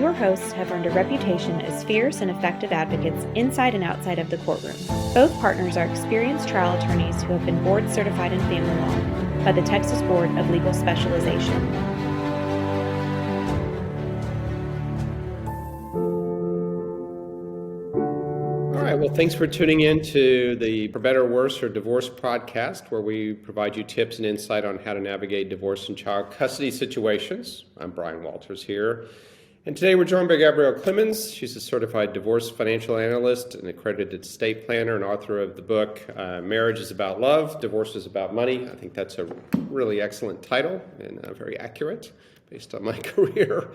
Your hosts have earned a reputation as fierce and effective advocates inside and outside of the courtroom. Both partners are experienced trial attorneys who have been board certified in family law by the Texas Board of Legal Specialization. Well, thanks for tuning in to the For Better or Worse or Divorce podcast, where we provide you tips and insight on how to navigate divorce and child custody situations. I'm Brian Walters here. And today we're joined by Gabrielle Clemens. She's a certified Divorce Financial Analyst, an Accredited Estate Planner, and author of the book, Marriage is About Love, Divorce is About Money. I think that's a really excellent title and very accurate based on my career,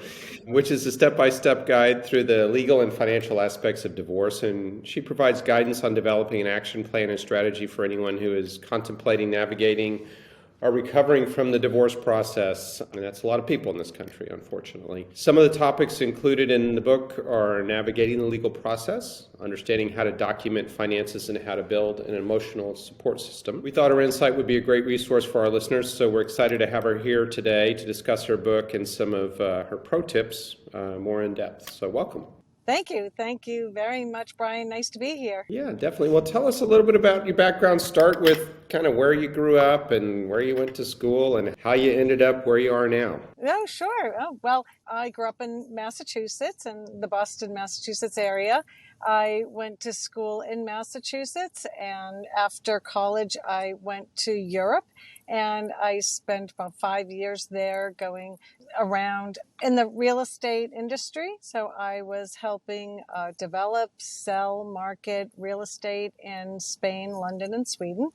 which is a step-by-step guide through the legal and financial aspects of divorce. And she provides guidance on developing an action plan and strategy for anyone who is contemplating navigating or recovering from the divorce process. And that's a lot of people in this country, unfortunately. Some of the topics included in the book are navigating the legal process, understanding how to document finances, and how to build an emotional support system. We thought her insight would be a great resource for our listeners, so we're excited to have her here today to discuss her book and some of her pro tips more in depth. So welcome. Thank you. Thank you very much, Brian. Nice to be here. Yeah, definitely. Well, tell us a little bit about your background. Start with kind of where you grew up and where you went to school and how you ended up where you are now. Oh, sure. Oh, well, I grew up in Massachusetts, in the Boston, Massachusetts area. I went to school in Massachusetts, and after college, I went to Europe, and I spent about 5 years there going around in the real estate industry. So I was helping develop, sell, market real estate in Spain, London, and Sweden,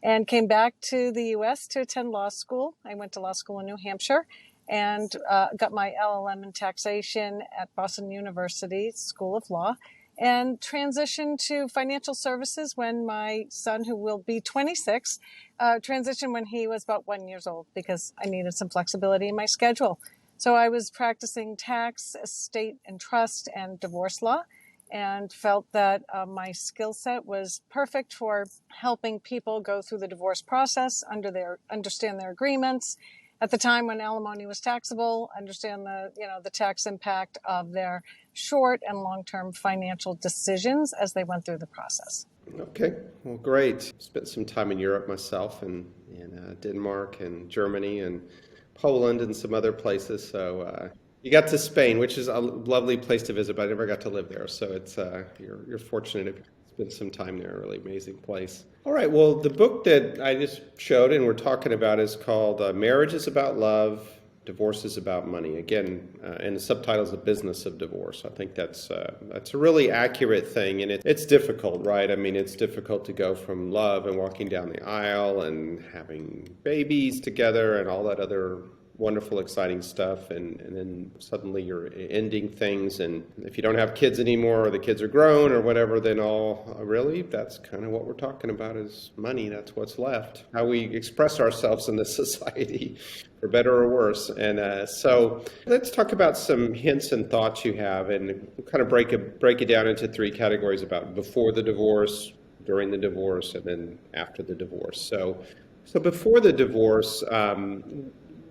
and came back to the U.S. to attend law school. I went to law school in New Hampshire and got my LLM in taxation at Boston University School of Law, and transitioned to financial services when my son, who will be 26, transitioned when he was about 1 year old because I needed some flexibility in my schedule. So I was practicing tax, estate and trust, and divorce law, and felt that my skill set was perfect for helping people go through the divorce process, understand their agreements. At the time when alimony was taxable, understand the tax impact of their short and long-term financial decisions as they went through the process. Okay, well, great. Spent some time in Europe myself, and in Denmark and Germany and Poland and some other places. So you got to Spain, which is a lovely place to visit, but I never got to live there. So it's you're fortunate to spend some time there. A really amazing place. All right, well, the book that I just showed and we're talking about is called Marriage is About Love, Divorce is About Money. Again, and the subtitle is The Business of Divorce. I think that's a really accurate thing, and it's difficult, right? I mean, it's difficult to go from love and walking down the aisle and having babies together and all that other wonderful, exciting stuff, and then suddenly you're ending things, and if you don't have kids anymore, or the kids are grown or whatever, then really, that's kind of what we're talking about is money. That's what's left. How we express ourselves in this society, for better or worse. And so let's talk about some hints and thoughts you have, and kind of break it down into three categories: about before the divorce, during the divorce, and then after the divorce. So before the divorce,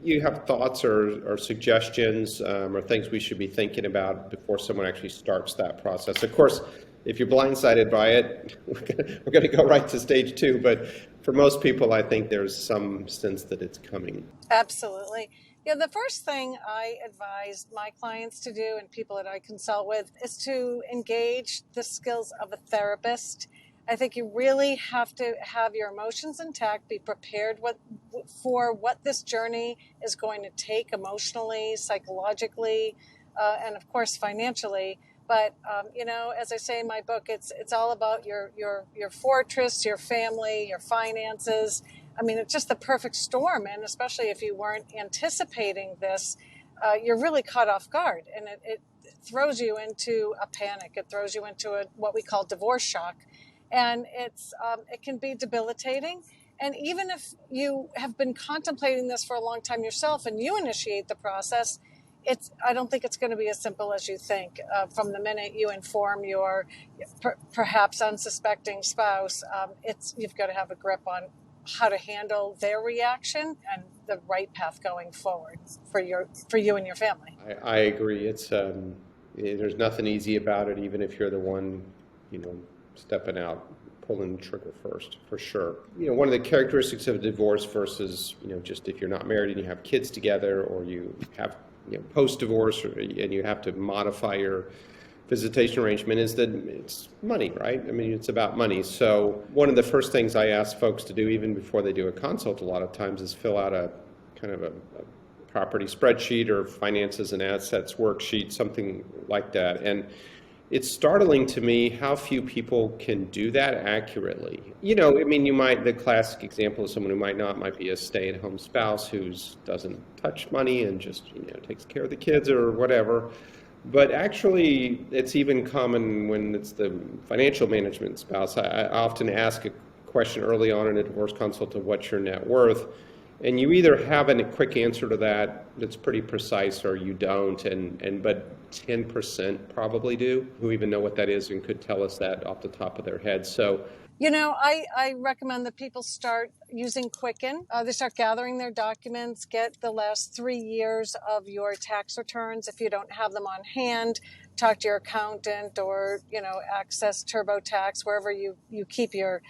you have thoughts or suggestions or things we should be thinking about before someone actually starts that process? Of course, if you're blindsided by it, we're going to go right to stage 2. But for most people, I think there's some sense that it's coming. Absolutely. Yeah, the first thing I advise my clients to do and people that I consult with is to engage the skills of a therapist. I think you really have to have your emotions intact, be prepared for what this journey is going to take emotionally, psychologically, and of course financially. But as I say in my book, it's all about your fortress, your family, your finances. I mean, it's just the perfect storm, and especially if you weren't anticipating this, you're really caught off guard, and it throws you into a panic. It throws you into what we call divorce shock. And it can be debilitating. And even if you have been contemplating this for a long time yourself and you initiate the process, I don't think it's going to be as simple as you think. From the minute you inform your perhaps unsuspecting spouse, you've got to have a grip on how to handle their reaction and the right path going forward for you and your family. I agree. It's There's nothing easy about it, even if you're the one, stepping out, pulling the trigger first, for sure. One of the characteristics of a divorce versus, just if you're not married and you have kids together, or you have, post-divorce, and you have to modify your visitation arrangement, is that it's money, right? I mean, it's about money. So one of the first things I ask folks to do, even before they do a consult, a lot of times, is fill out a kind of a property spreadsheet or finances and assets worksheet, something like that. And it's startling to me how few people can do that accurately. The classic example of someone who might be a stay-at-home spouse who doesn't touch money and just, takes care of the kids or whatever. But actually, it's even common when it's the financial management spouse. I often ask a question early on in a divorce consult of what's your net worth? And you either have a quick answer to that that's pretty precise, or you don't, but 10% probably do, who even know what that is and could tell us that off the top of their head. So, I recommend that people start using Quicken. They start gathering their documents, get the last 3 years of your tax returns. If you don't have them on hand, talk to your accountant, or, access TurboTax, wherever you keep your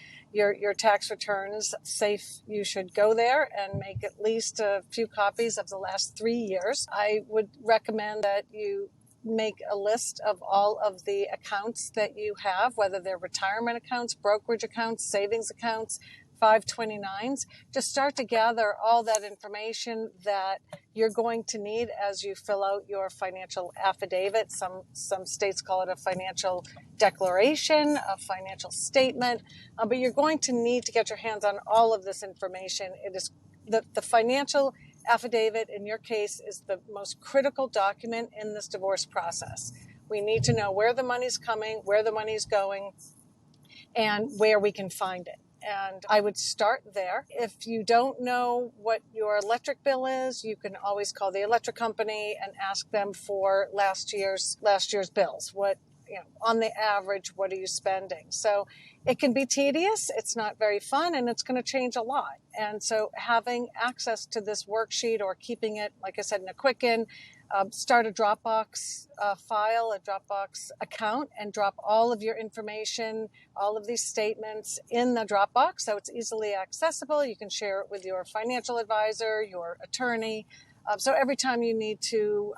tax returns safe. You should go there and make at least a few copies of the last 3 years. I would recommend that you make a list of all of the accounts that you have, whether they're retirement accounts, brokerage accounts, savings accounts, 529s. Just start to gather all that information that you're going to need as you fill out your financial affidavit. Some states call it a financial declaration, a financial statement, but you're going to need to get your hands on all of this information. It is the financial affidavit, in your case, is the most critical document in this divorce process. We need to know where the money's coming, where the money's going, and where we can find it. And I would start there. If you don't know what your electric bill is, you can always call the electric company and ask them for last year's bills. On the average, what are you spending? So it can be tedious. It's not very fun, and it's going to change a lot. And so having access to this worksheet, or keeping it, like I said, in a Quicken, start a Dropbox file, a Dropbox account, and drop all of your information, all of these statements in the Dropbox, so it's easily accessible. You can share it with your financial advisor, your attorney. So every time you need to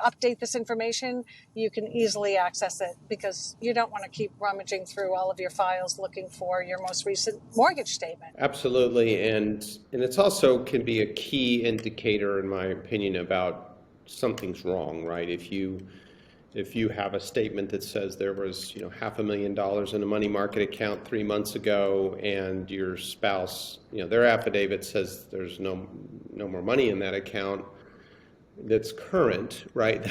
update this information, you can easily access it, because you don't want to keep rummaging through all of your files looking for your most recent mortgage statement. Absolutely. And it's also can be a key indicator, in my opinion, about something's wrong, right? If you have a statement that says there was, $500,000 in a money market account 3 months ago, and your spouse, their affidavit says there's no more money in that account that's current, right?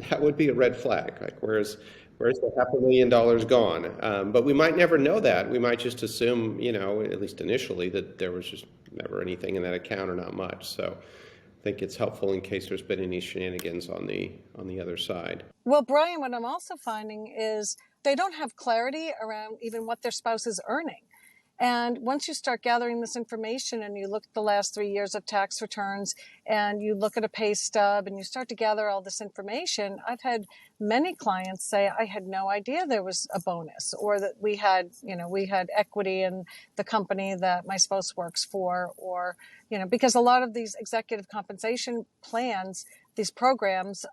That would be a red flag. Like, where's the $500,000 gone? But we might never know that. We might just assume, at least initially, that there was just never anything in that account, or not much. So I think it's helpful in case there's been any shenanigans on the other side. Well, Brian, what I'm also finding is they don't have clarity around even what their spouse is earning. And once you start gathering this information, and you look at the last 3 years of tax returns, and you look at a pay stub, and you start to gather all this information, I've had many clients say, I had no idea there was a bonus, or that we had equity in the company that my spouse works for, or, because a lot of these executive compensation plans, these programs,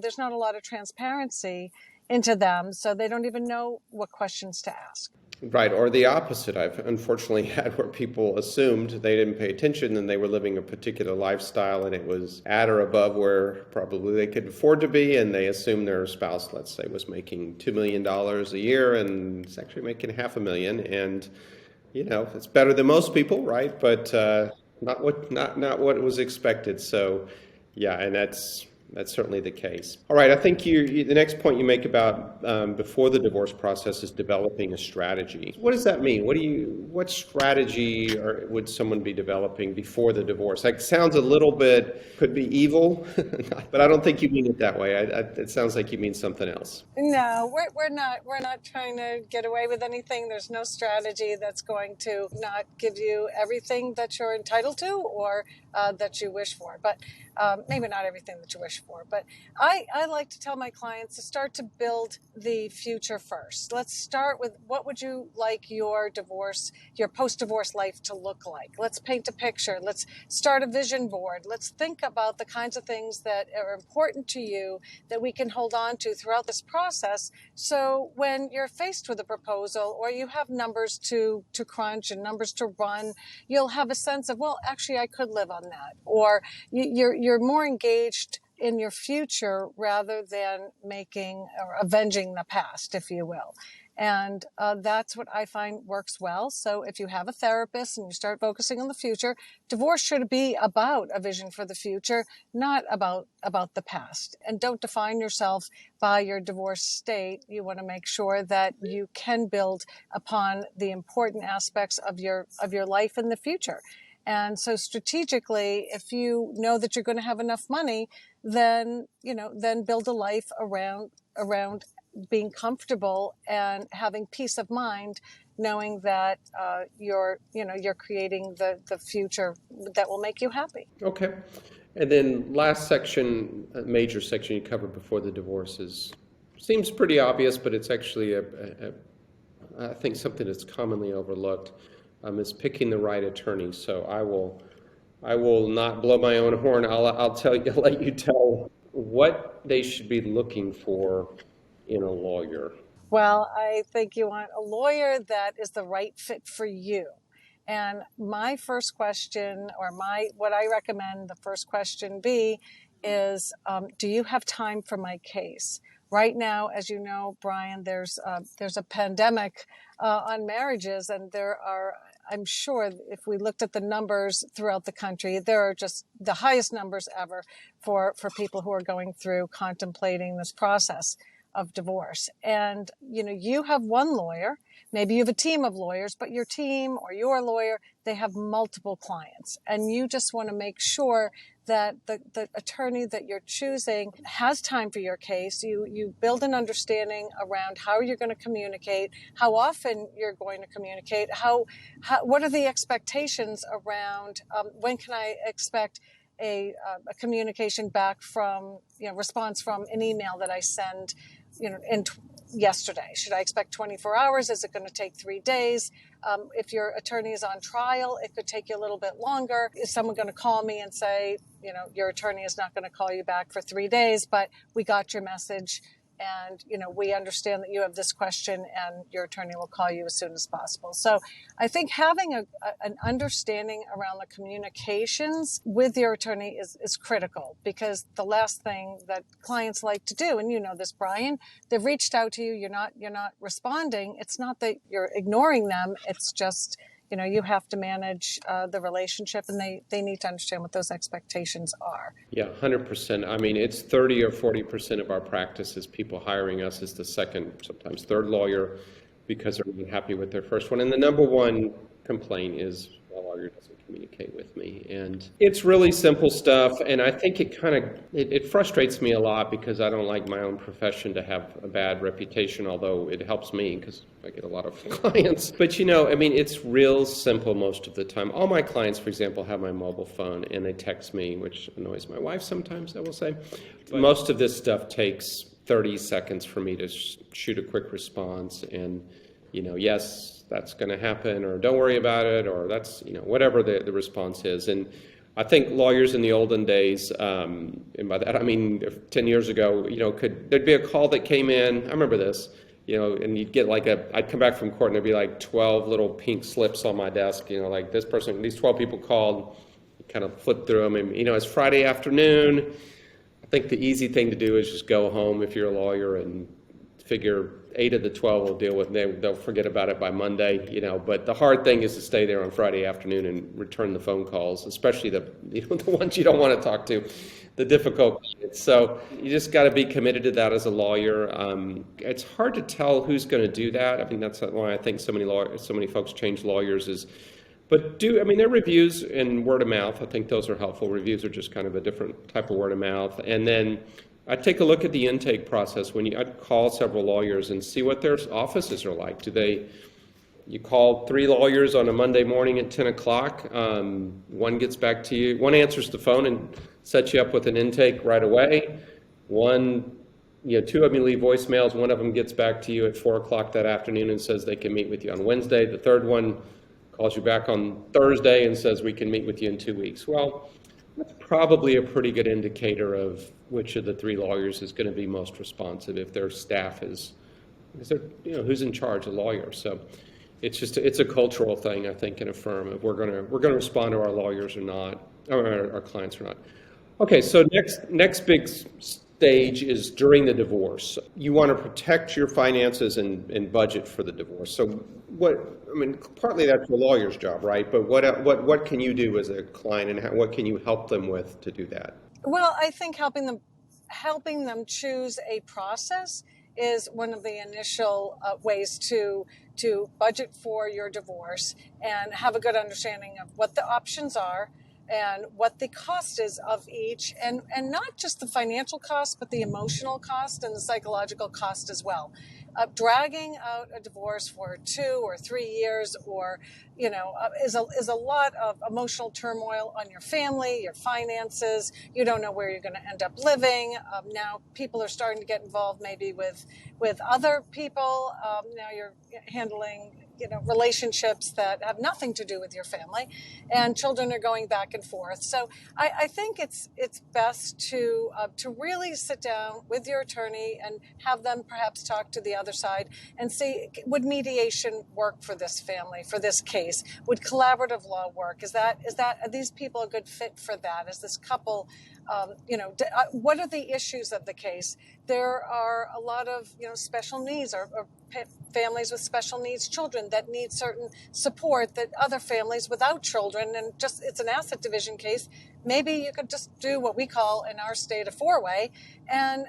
there's not a lot of transparency into them, so they don't even know what questions to ask. Right, or the opposite. I've unfortunately had where people assumed they didn't pay attention, and they were living a particular lifestyle, and it was at or above where probably they could afford to be, and they assumed their spouse, let's say, was making $2 million a year, and it's actually making $500,000, and it's better than most people, right? But not what was expected. So yeah, and that's certainly the case. All right, I think the next point you make about before the divorce process is developing a strategy. What does that mean? What strategy would someone be developing before the divorce? That sounds a little bit, could be evil, but I don't think you mean it that way. It sounds like you mean something else. No, we're not trying to get away with anything. There's no strategy that's going to not give you everything that you're entitled to, or that you wish for. But Maybe not everything that you wish for, but I like to tell my clients to start to build the future first. Let's start with, what would you like your post-divorce life to look like? Let's paint a picture. Let's start a vision board. Let's think about the kinds of things that are important to you that we can hold on to throughout this process. So when you're faced with a proposal, or you have numbers to crunch and numbers to run, you'll have a sense of, well, actually, I could live on that. Or you're more engaged in your future rather than making or avenging the past, if you will. And that's what I find works well. So if you have a therapist and you start focusing on the future, divorce should be about a vision for the future, not about the past. And don't define yourself by your divorce state. You want to make sure that you can build upon the important aspects of your life in the future. And so strategically, if you know that you're going to have enough money, then build a life around being comfortable and having peace of mind, knowing that you're creating the future that will make you happy. Okay. And then last section, a major section you covered before the divorce seems pretty obvious, but it's actually I think something that's commonly overlooked, is picking the right attorney. So I will not blow my own horn. I'll let you tell what they should be looking for in a lawyer. Well, I think you want a lawyer that is the right fit for you. And my first question, or what I recommend the first question be, is, do you have time for my case? Right now, as you know, Brian, there's a pandemic on marriages, and I'm sure if we looked at the numbers throughout the country, there are just the highest numbers ever for people who are going through contemplating this process of divorce. And, you have one lawyer, maybe you have a team of lawyers, but your team or your lawyer, they have multiple clients. And you just want to make sure that the attorney that you're choosing has time for your case. You build an understanding around how you're going to communicate, how often you're going to communicate, what are the expectations around when can I expect a communication back from, response from an email that I send, yesterday. Should I expect 24 hours? Is it going to take 3 days? If your attorney is on trial, it could take you a little bit longer. Is someone going to call me and say, your attorney is not going to call you back for 3 days, but we got your message, and we understand that you have this question, and your attorney will call you as soon as possible. So I think having an understanding around the communications with your attorney is critical, because the last thing that clients like to do, and you know this, Brian, they've reached out to you, you're not responding. It's not that you're ignoring them, it's just you have to manage the relationship, and they need to understand what those expectations are. Yeah, 100%. I mean, it's 30 or 40% of our practice is people hiring us as the second, sometimes third lawyer, because they're really happy with their first one. And the number one complaint is, my lawyer doesn't communicate with me. And it's really simple stuff. And I think it frustrates me a lot, because I don't like my own profession to have a bad reputation, although it helps me because I get a lot of clients. But it's real simple most of the time. All my clients, for example, have my mobile phone and they text me, which annoys my wife sometimes, I will say. But most of this stuff takes 30 seconds for me to shoot a quick response and, yes, that's going to happen, or don't worry about it, or that's, whatever the response is. And I think lawyers in the olden days, and by that I mean 10 years ago, there'd be a call that came in, I remember this, and you'd get I'd come back from court and there'd be like 12 little pink slips on my desk, like these 12 people called, kind of flip through them, and, it's Friday afternoon. I think the easy thing to do is just go home if you're a lawyer and figure 8 of the 12 will deal with it. They'll forget about it by Monday, but the hard thing is to stay there on Friday afternoon and return the phone calls, especially the ones you don't want to talk to, the difficult clients. So you just got to be committed to that as a lawyer. It's hard to tell who's going to do that. I mean, that's why I think so many folks change lawyers but there are reviews and word of mouth. I think those are helpful. Reviews are just kind of a different type of word of mouth. And then I take a look at the intake process. I'd call several lawyers and see what their offices are like. You call 3 lawyers on a Monday morning at 10 o'clock. One gets back to you. One answers the phone and set you up with an intake right away. Two of you leave voicemails. One of them gets back to you at 4 o'clock that afternoon and says they can meet with you on Wednesday. The third one calls you back on Thursday and says we can meet with you in 2 weeks. Well, that's probably a pretty good indicator of which of the three lawyers is going to be most responsive if their staff is, who's in charge, a lawyer. So it's a cultural thing, I think, in a firm if we're going to respond to our lawyers or not, or our clients or not. Okay, so next big stage is during the divorce. You want to protect your finances and budget for the divorce. So partly that's the lawyer's job, right? But what can you do as a client, and what can you help them with to do that? Well, I think helping them choose a process is one of the initial ways to budget for your divorce and have a good understanding of what the options are and what the cost is of each, and not just the financial cost, but the emotional cost and the psychological cost as well. Dragging out a divorce for 2 or 3 years, or is a lot of emotional turmoil on your family, your finances. You don't know where you're going to end up living. Now people are starting to get involved maybe with other people. Now you're handling relationships that have nothing to do with your family, and children are going back and forth. So I think it's best to really sit down with your attorney and have them perhaps talk to the other side and see, would mediation work for this family, for this case? Would collaborative law work? Are these people a good fit for that? Is this couple, what are the issues of the case? There are a lot of special needs or families with special needs children that need certain support that other families without children, and just it's an asset division case. Maybe you could just do what we call in our state a four-way and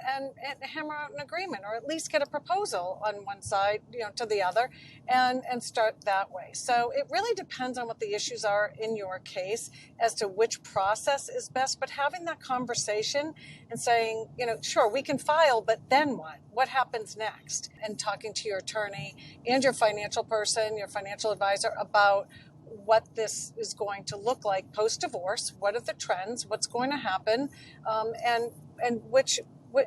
hammer out an agreement, or at least get a proposal on one side to the other and start that way. So it really depends on what the issues are in your case as to which process is best, but having that conversation and saying, sure, we can file, but then what? What happens next? And talking to your attorney and your financial person, your financial advisor, about what this is going to look like post-divorce. What are the trends? What's going to happen? And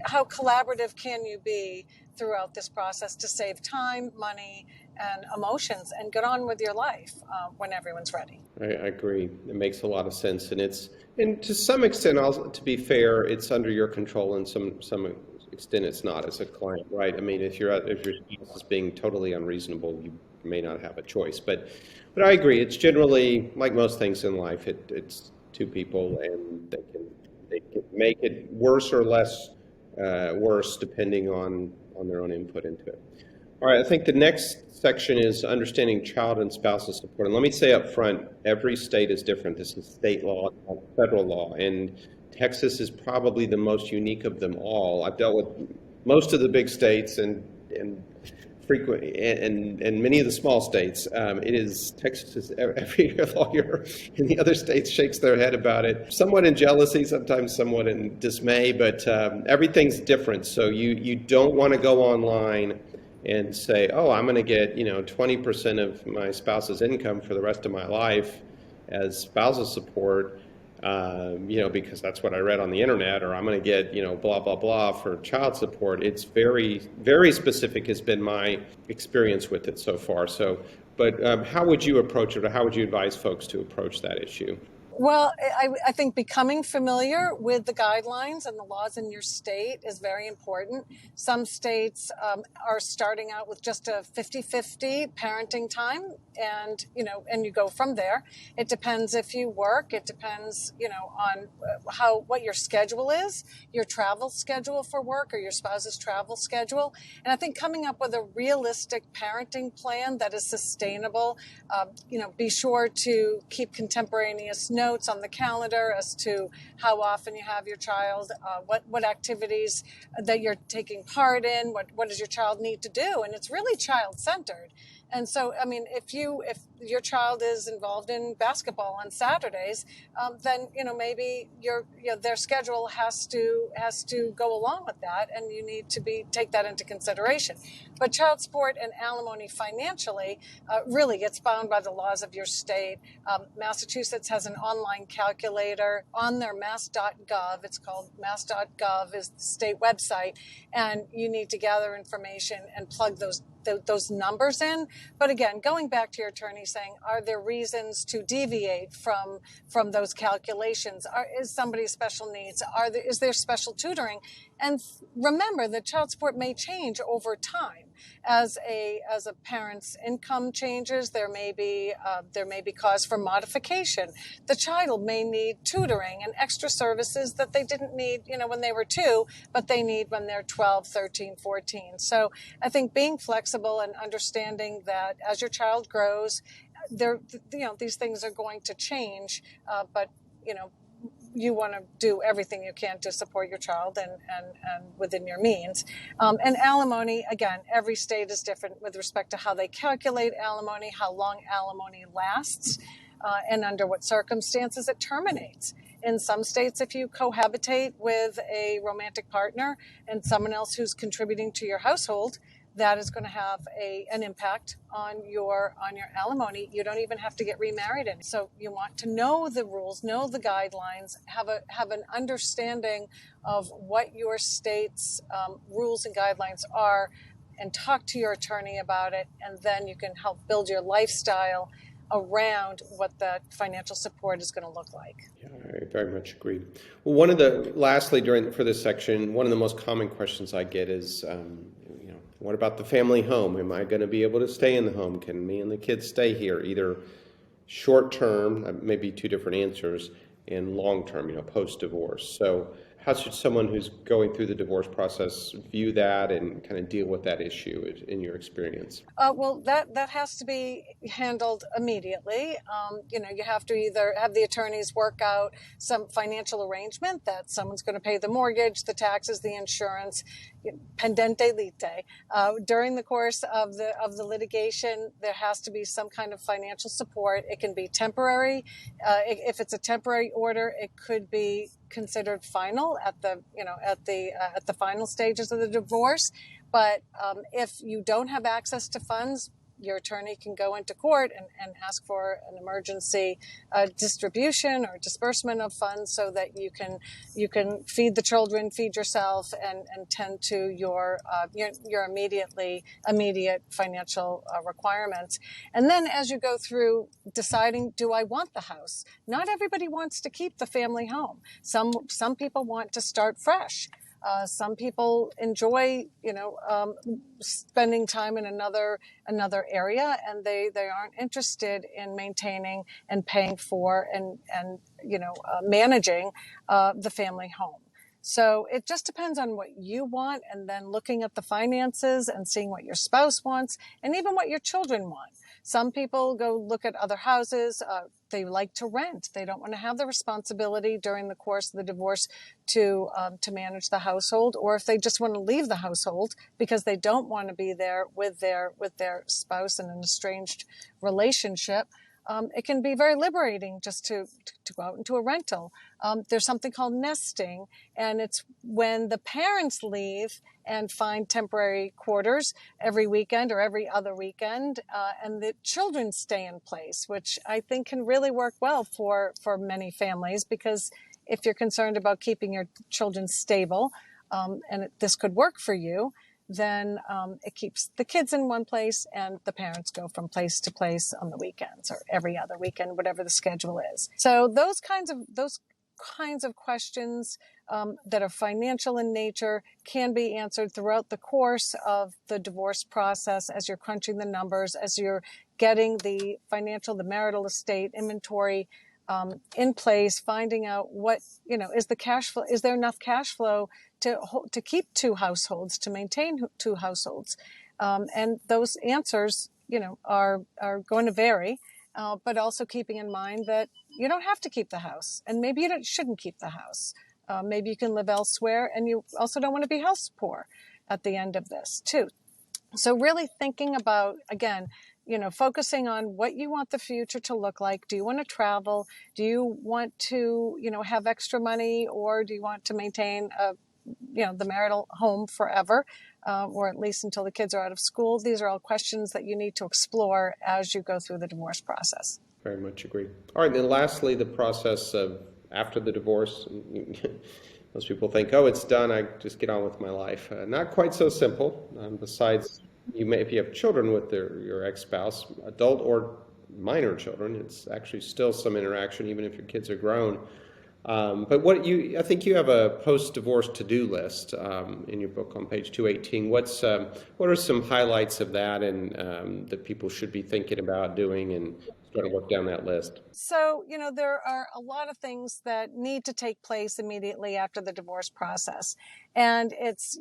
how collaborative can you be throughout this process to save time, money, and emotions, and get on with your life when everyone's ready. I agree. It makes a lot of sense, and to some extent, also, to be fair, it's under your control, and some extent it's not as a client, right? I mean, if your spouse is being totally unreasonable, you may not have a choice. But I agree. It's generally, like most things in life, it's two people, and they can make it worse or less worse depending on their own input into it. All right, I think the next section is understanding child and spousal support. And let me say up front, every state is different. This is state law, not federal law, and Texas is probably the most unique of them all. I've dealt with most of the big states and frequently and many of the small states. Texas is every lawyer in the other states shakes their head about it, somewhat in jealousy, sometimes somewhat in dismay, but everything's different. So you don't want to go online and say, oh, I'm going to get 20% of my spouse's income for the rest of my life as spousal support, because that's what I read on the internet, or I'm going to get blah blah blah for child support. It's very, very specific has been my experience with it so far. So, but how would you approach it, or how would you advise folks to approach that issue? Well, I think becoming familiar with the guidelines and the laws in your state is very important. Some states are starting out with just a 50-50 parenting time, and you go from there. It depends if you work. It depends, on what your schedule is, your travel schedule for work, or your spouse's travel schedule. And I think coming up with a realistic parenting plan that is sustainable. Be sure to keep contemporaneous notes on the calendar as to how often you have your child, what activities that you're taking part in, what does your child need to do, and it's really child-centered. And so, I mean, if your child is involved in basketball on Saturdays, then maybe their schedule has to go along with that, and you need to take that into consideration. But child support and alimony financially really gets bound by the laws of your state. Massachusetts has an online calculator on their mass.gov. It's called mass.gov is the state website, and you need to gather information and plug those numbers in. But again, going back to your attorney saying, are there reasons to deviate from those calculations? Is somebody special needs? Is there special tutoring? And remember that child support may change over time. As a parent's income changes, there may be cause for modification. The child may need tutoring and extra services that they didn't need, when they were 2, but they need when they're 12, 13, 14. So I think being flexible and understanding that as your child grows, these things are going to change, but you want to do everything you can to support your child and within your means. And alimony, again, every state is different with respect to how they calculate alimony, how long alimony lasts, and under what circumstances it terminates. In some states, if you cohabitate with a romantic partner and someone else who's contributing to your household, that is going to have an impact on your alimony. You don't even have to get remarried in. So you want to know the rules, know the guidelines, have an understanding of what your state's rules and guidelines are, and talk to your attorney about it, and then you can help build your lifestyle around what that financial support is going to look like. Yeah, I very much agree. Well, lastly, for this section, one of the most common questions I get is, what about the family home? Am I going to be able to stay in the home? Can me and the kids stay here? Either short term, maybe 2 different answers, and long term, post-divorce. So how should someone who's going through the divorce process view that and kind of deal with that issue in your experience? Well, that has to be handled immediately. You have to either have the attorneys work out some financial arrangement that someone's going to pay the mortgage, the taxes, the insurance, pendente lite. During the course of the litigation, there has to be some kind of financial support. It can be temporary. If it's a temporary order, it could be considered final at the final stages of the divorce. But if you don't have access to funds, your attorney can go into court and ask for an emergency distribution or disbursement of funds so that you can feed the children, feed yourself, and tend to your immediate financial requirements. And then as you go through deciding, do I want the house? Not everybody wants to keep the family home. Some people want to start fresh. Some people enjoy, spending time in another area, and they aren't interested in maintaining and paying for and managing the family home. So it just depends on what you want, and then looking at the finances and seeing what your spouse wants, and even what your children want. Some people go look at other houses. They like to rent. They don't want to have the responsibility during the course of the divorce to manage the household, or if they just want to leave the household because they don't want to be there with their spouse in an estranged relationship. It can be very liberating just to go out into a rental. There's something called nesting, and it's when the parents leave and find temporary quarters every weekend or every other weekend, and the children stay in place, which I think can really work well for many families, because if you're concerned about keeping your children stable, and this could work for you, then it keeps the kids in one place and the parents go from place to place on the weekends or every other weekend, whatever the schedule is. So those kinds of questions that are financial in nature can be answered throughout the course of the divorce process as you're crunching the numbers, as you're getting the marital estate inventory in place, finding out what, is the cash flow, is there enough cash flow to keep 2 households, to maintain 2 households. And those answers, are going to vary, but also keeping in mind that you don't have to keep the house, and maybe you shouldn't keep the house. Maybe you can live elsewhere, and you also don't want to be house poor at the end of this too. So really thinking about, again, focusing on what you want the future to look like. Do you want to travel? Do you want to, have extra money, or do you want to maintain the marital home forever, or at least until the kids are out of school? These are all questions that you need to explore as you go through the divorce process. Very much agree. All right, and then lastly, the process of after the divorce. Most people think, oh, it's done, I just get on with my life. Not quite so simple. Besides, if you have children with your ex-spouse, adult or minor children, it's actually still some interaction, even if your kids are grown. But I think you have a post-divorce to-do list in your book on page 218. What are some highlights of that, and that people should be thinking about doing and trying to work down that list? So, there are a lot of things that need to take place immediately after the divorce process. And it's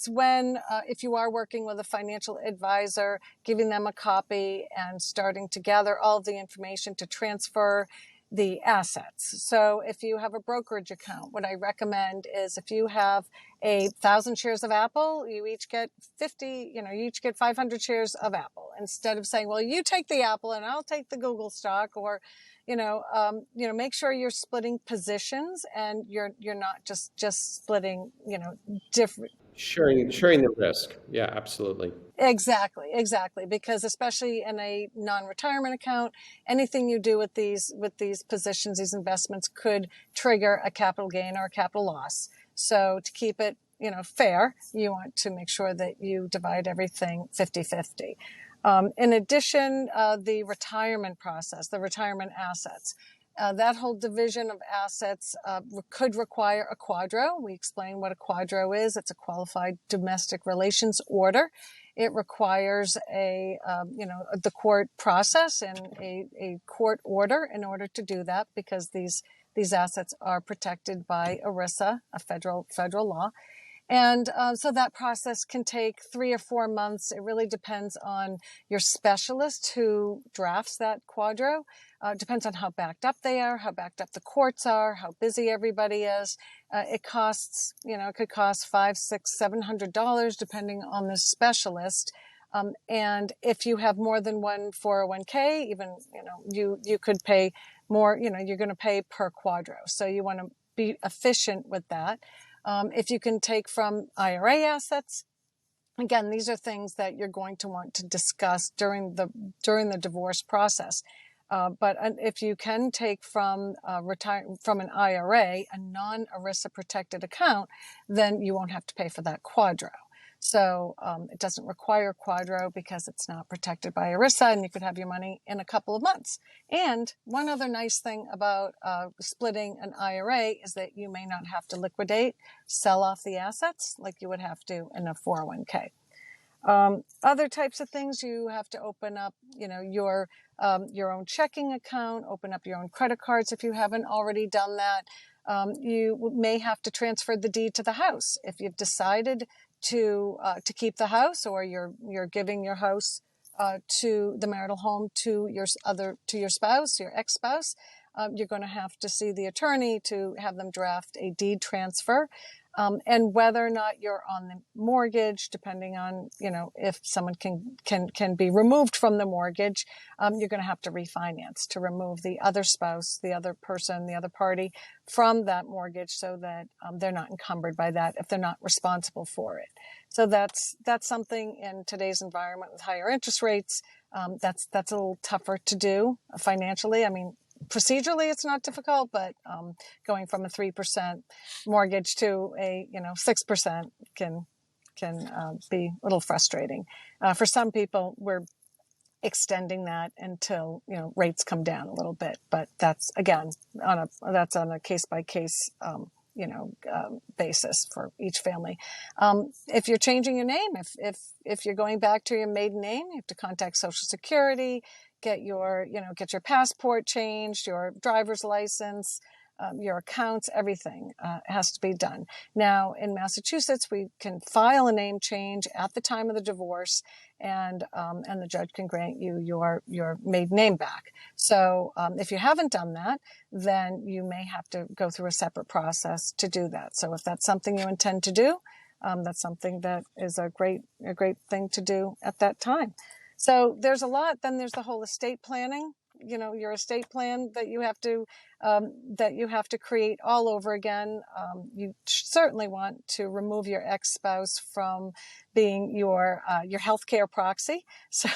when, if you are working with a financial advisor, giving them a copy and starting to gather all of the information to transfer the assets. So if you have a brokerage account, what I recommend is if you have 1,000 shares of Apple, you each get 500 shares of Apple, instead of saying, well, you take the Apple and I'll take the Google stock, or, make sure you're splitting positions and you're not just splitting, different. Sharing the risk. Yeah, absolutely. Exactly. Because especially in a non-retirement account, anything you do with these positions, these investments, could trigger a capital gain or a capital loss. So to keep it, fair, you want to make sure that you divide everything 50-50. In addition, the retirement process, the retirement assets. That whole division of assets could require a quadro. We explain what a quadro is. It's a qualified domestic relations order. It requires the court process and a court order in order to do that, because these assets are protected by ERISA, a federal law. And so that process can take 3 or 4 months. It really depends on your specialist who drafts that quadro. Depends on how backed up they are, how backed up the courts are, how busy everybody is. It costs, it could cost $500, $600, $700 depending on the specialist. And if you have more than one 401k, even, you could pay more, you're going to pay per quadro. So you want to be efficient with that. If you can take from IRA assets, again, these are things that you're going to want to discuss during the divorce process. But if you can take from an IRA, a non-ERISA protected account, then you won't have to pay for that quadro. So it doesn't require quadro because it's not protected by ERISA, and you could have your money in a couple of months. And one other nice thing about splitting an IRA is that you may not have to sell off the assets like you would have to in a 401k. Other types of things, you have to open up, your own checking account, open up your own credit cards if you haven't already done that. You may have to transfer the deed to the house if you've decided to keep the house, or you're giving your house to the marital home to your spouse, your ex-spouse. You're going to have to see the attorney to have them draft a deed transfer. And whether or not you're on the mortgage, depending on, if someone can be removed from the mortgage, you're going to have to refinance to remove the other spouse, the other person, the other party from that mortgage, so that they're not encumbered by that if they're not responsible for it. So that's something in today's environment with higher interest rates. That's a little tougher to do financially. I mean, procedurally, it's not difficult, but going from a 3% mortgage to a 6% can be a little frustrating. For some people, we're extending that until rates come down a little bit, but that's again on a case by case basis for each family. If you're changing your name, if you're going back to your maiden name, you have to contact Social Security. Get your passport changed, your driver's license, your accounts, everything has to be done. Now, in Massachusetts, we can file a name change at the time of the divorce, and the judge can grant you your maiden name back. So if you haven't done that, then you may have to go through a separate process to do that. So if that's something you intend to do, that's something that is a great thing to do at that time. So there's a lot. Then there's the whole estate planning. Your estate plan that you have to create all over again. You certainly want to remove your ex-spouse from being your healthcare proxy. So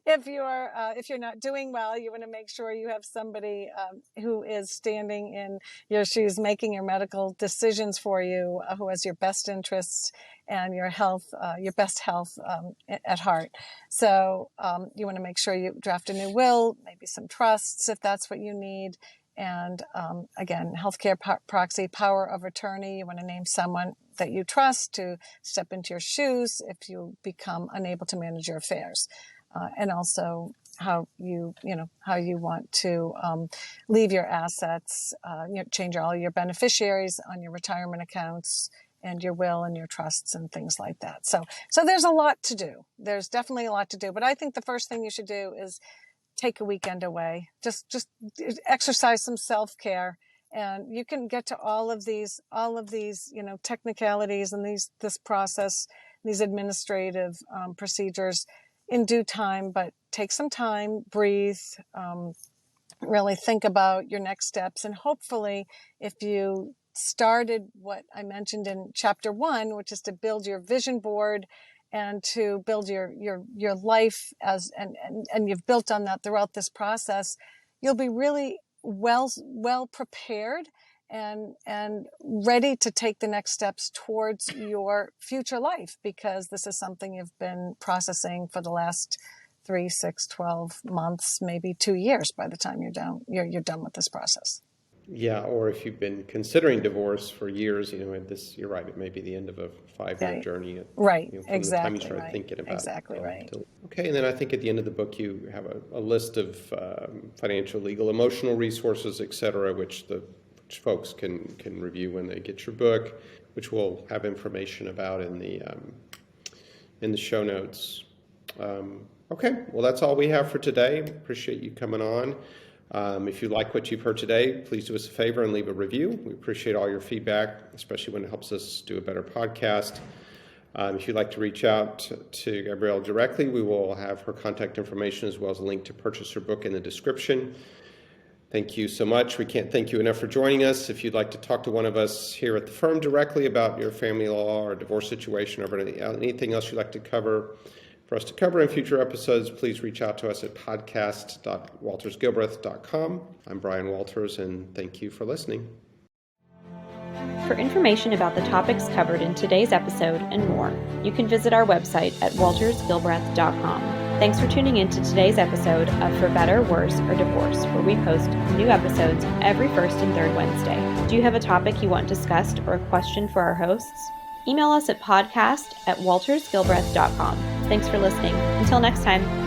if you're not doing well, you want to make sure you have somebody who is standing in your shoes, making your medical decisions for you, who has your best interests and your best health at heart. So you want to make sure you draft a new will, maybe some trusts if that's what you need. And again, healthcare proxy, power of attorney. You want to name someone that you trust to step into your shoes if you become unable to manage your affairs. And also how you want to leave your assets, change all your beneficiaries on your retirement accounts and your will and your trusts and things like that. So there's a lot to do. There's definitely a lot to do. But I think the first thing you should do is take a weekend away. Just exercise some self-care, and you can get to all of these technicalities and this process, these administrative procedures in due time. But take some time, breathe, really think about your next steps, and hopefully, if you started what I mentioned in chapter 1, which is to build your vision board and to build your life and you've built on that throughout this process, you'll be really well prepared and ready to take the next steps towards your future life, because this is something you've been processing for the last 3, 6, 12 months, maybe 2 years by the time you're done with this process. Yeah, or if you've been considering divorce for years, you're right, it may be the end of a 5-year journey. Right, from exactly. the time you start thinking about exactly it. Right. Okay, and then I think at the end of the book you have a list of financial, legal, emotional resources, et cetera, which folks can review when they get your book, which we'll have information about in the show notes. Okay, well, that's all we have for today. Appreciate you coming on. If you like what you've heard today, please do us a favor and leave a review. We appreciate all your feedback, especially when it helps us do a better podcast. If you'd like to reach out to Gabrielle directly, we will have her contact information as well as a link to purchase her book in the description. Thank you so much. We can't thank you enough for joining us. If you'd like to talk to one of us here at the firm directly about your family law or divorce situation or anything else you'd like to cover, for us to cover in future episodes, please reach out to us at podcast.waltersgilbreth.com. I'm Brian Walters, and thank you for listening. For information about the topics covered in today's episode and more, you can visit our website at waltersgilbreth.com. Thanks for tuning in to today's episode of For Better, Worse, or Divorce, where we post new episodes every first and third Wednesday. Do you have a topic you want discussed or a question for our hosts? Email us at podcast@waltersgilbreth.com. Thanks for listening. Until next time.